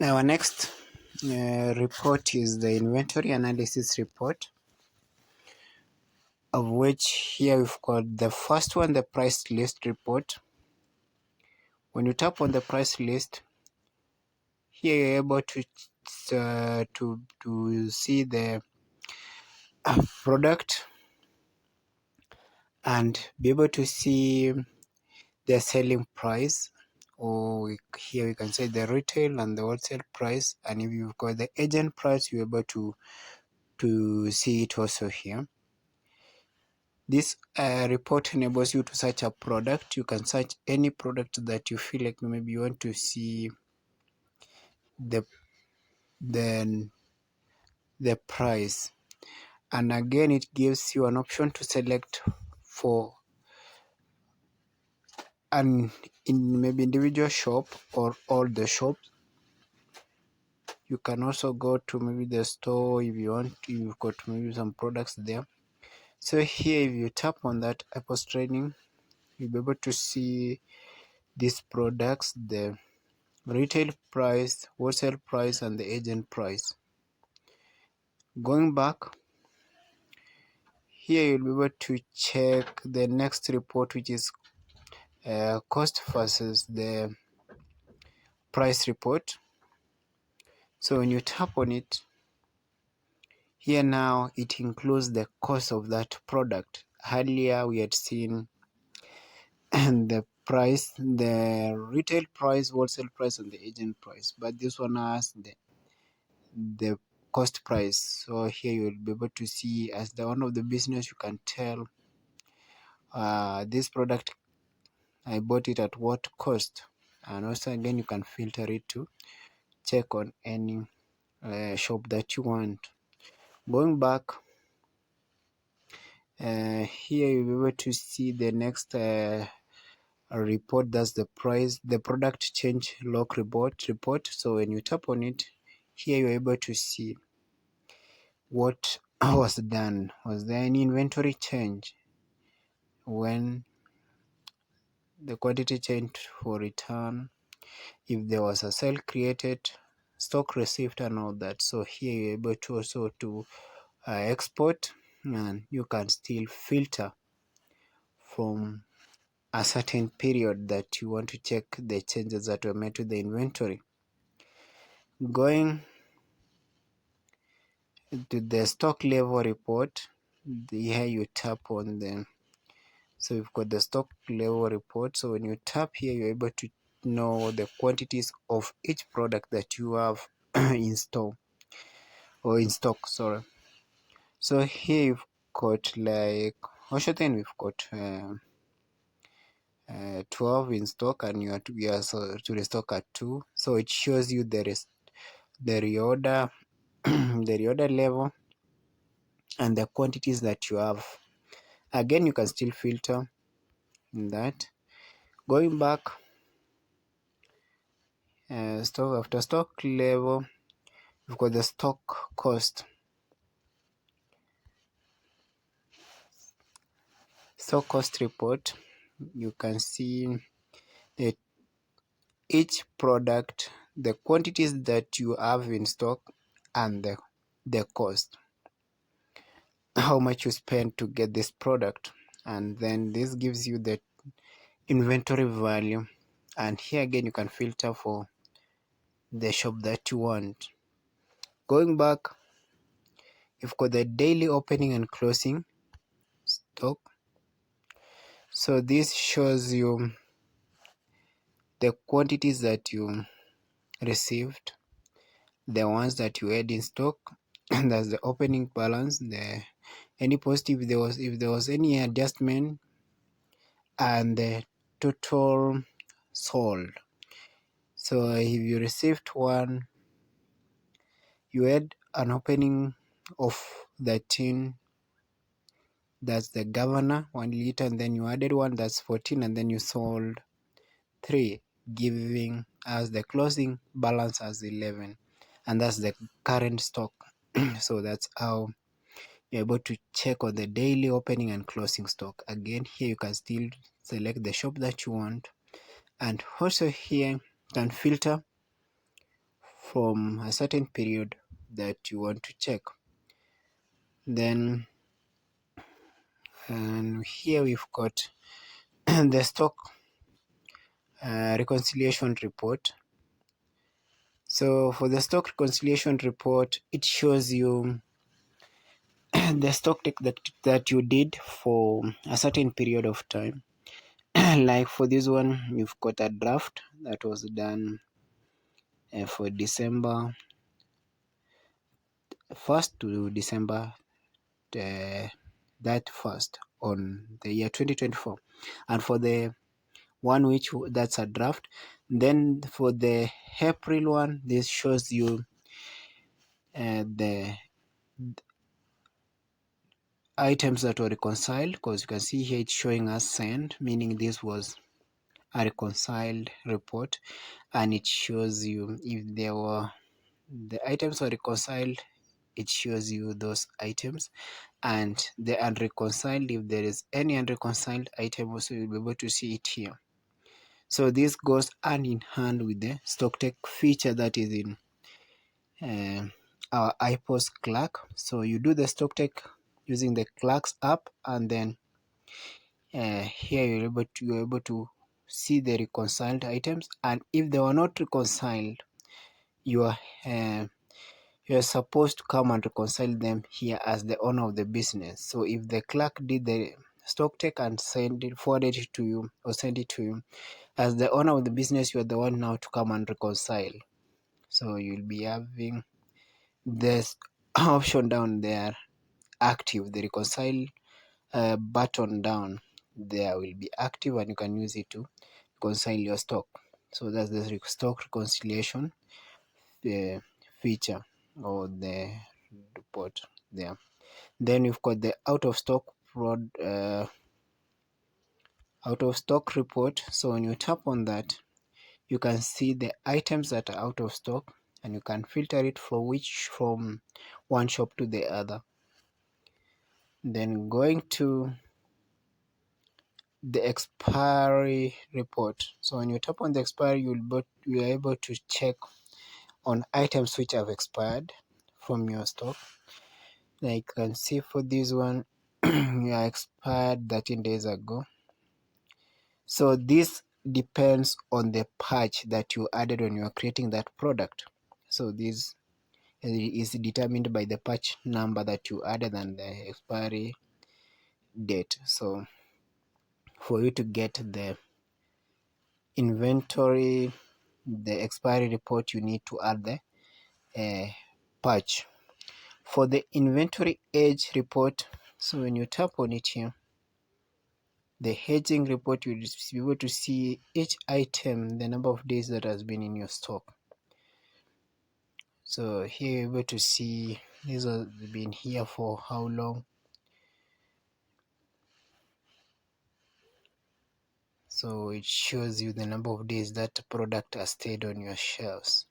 Our next report is the inventory analysis report, of which here we've got the first one, the price list report. When you tap on the price list, here you're able to see the product and be able to see the selling price, or here we can say the retail and the wholesale price. And if you've got the agent price, you're able to see it also here. This report enables you to search a product. You can search any product that you feel like maybe you want to see the price. And again, it gives you an option to select for maybe individual shop or all the shops. You can also go to maybe the store if you want. You've got maybe some products there. So here, if you tap on that iPOS training, you'll be able to see these products, the retail price, wholesale price, and the agent price. Going back, here you'll be able to check the next report, which is cost versus the price report. So when you tap on it, here now it includes the cost of that product. Earlier we had seen the price, the retail price, wholesale price, and the agent price, but this one has the cost price. So here you will be able to see, as the owner of the business, you can tell this product I bought it at what cost, and also again you can filter it to check on any shop that you want. Going back, here you'll be able to see the next report. That's the price, the product change log report. So when you tap on it, here you're able to see what was done. Was there any inventory change? When the quantity changed for return, if there was a sale created, stock received, and all that. So here you're able to also to export, and you can still filter from a certain period that you want to check the changes that were made to the inventory. Going to the stock level report, here you tap on them. So you've got the stock level report. So when you tap here, you're able to know the quantities of each product that you have in store or in stock. Sorry. So here you've got like Ocean, we've got 12 in stock, and you are to restock at 2. So it shows you the reorder the reorder level and the quantities that you have. Again, you can still filter in that. Going back, stock after stock level, we've got the stock cost. Stock cost report, you can see that each product, the quantities that you have in stock, and the cost, how much you spend to get this product. And then this gives you the inventory value, and here again you can filter for the shop that you want. Going back, you've got the daily opening and closing stock. So this shows you the quantities that you received, the ones that you had in stock, and that's the opening balance, the any positive, if there was any adjustment, and the total sold. So if you received one, you had an opening of 13, that's the governor, 1 liter, and then you added one, that's 14, and then you sold 3, giving us the closing balance as 11, and that's the current stock. So that's how you're able to check on the daily opening and closing stock. Again, here you can still select the shop that you want, and also here you can filter from a certain period that you want to check. Then and here we've got the stock reconciliation report. So for the stock reconciliation report, it shows you the stock take that you did for a certain period of time. Like for this one, you've got a draft that was done for December 1st to December that 1st on the year 2024. And for the one which that's a draft, then for the April one, this shows you the items that were reconciled, because you can see here it's showing us sent, meaning this was a reconciled report, and it shows you if there were the items were reconciled, it shows you those items, and the unreconciled, if there is any unreconciled item also, you'll be able to see it here. So this goes hand in hand with the stock take feature that is in our iPOS clerk. So you do the stock take using the clerks app, and then here you're able to see the reconciled items, and if they were not reconciled, you are you're supposed to come and reconcile them here as the owner of the business. So if the clerk did the stock take and forwarded it to you or send it to you, as the owner of the business, you're the one now to come and reconcile. So you'll be having this option down there active, the reconcile button down there will be active, and you can use it to reconcile your stock. So that's the stock reconciliation feature or the report there. Then you've got the out of stock report. So when you tap on that, you can see the items that are out of stock, and you can filter it from one shop to the other. Then going to the expiry report. So when you tap on the expiry, you are able to check on items which have expired from your stock. Like you can see for this one, you are expired 13 days ago. So this depends on the patch that you added when you are creating that product. So this is determined by the patch number that you added and the expiry date. So for you to get the inventory, the expiry report, you need to add the patch. For the inventory age report, so when you tap on it here, the hedging report, you'll be able to see each item, the number of days that has been in your stock. So here you're able to see these have been here for how long. So it shows you the number of days that product has stayed on your shelves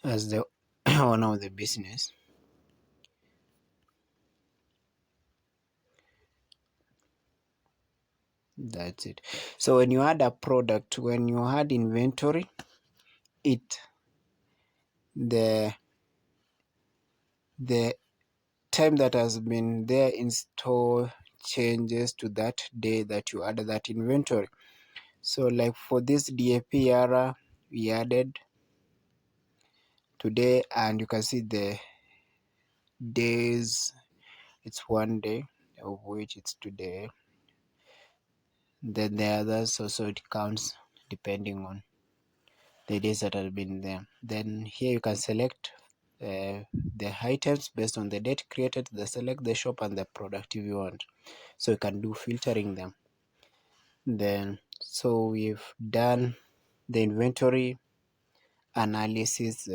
as the owner of the business. That's it. So when you add a product, when you add inventory, the time that has been there in store changes to that day that you added that inventory. So like for this DAP era, we added today, and you can see the days, it's one day of which it's today. Then the others also, it counts depending on the days that have been there. Then here you can select the items based on the date created, select the shop and the product if you want. So you can do filtering them. Then so we've done the inventory analysis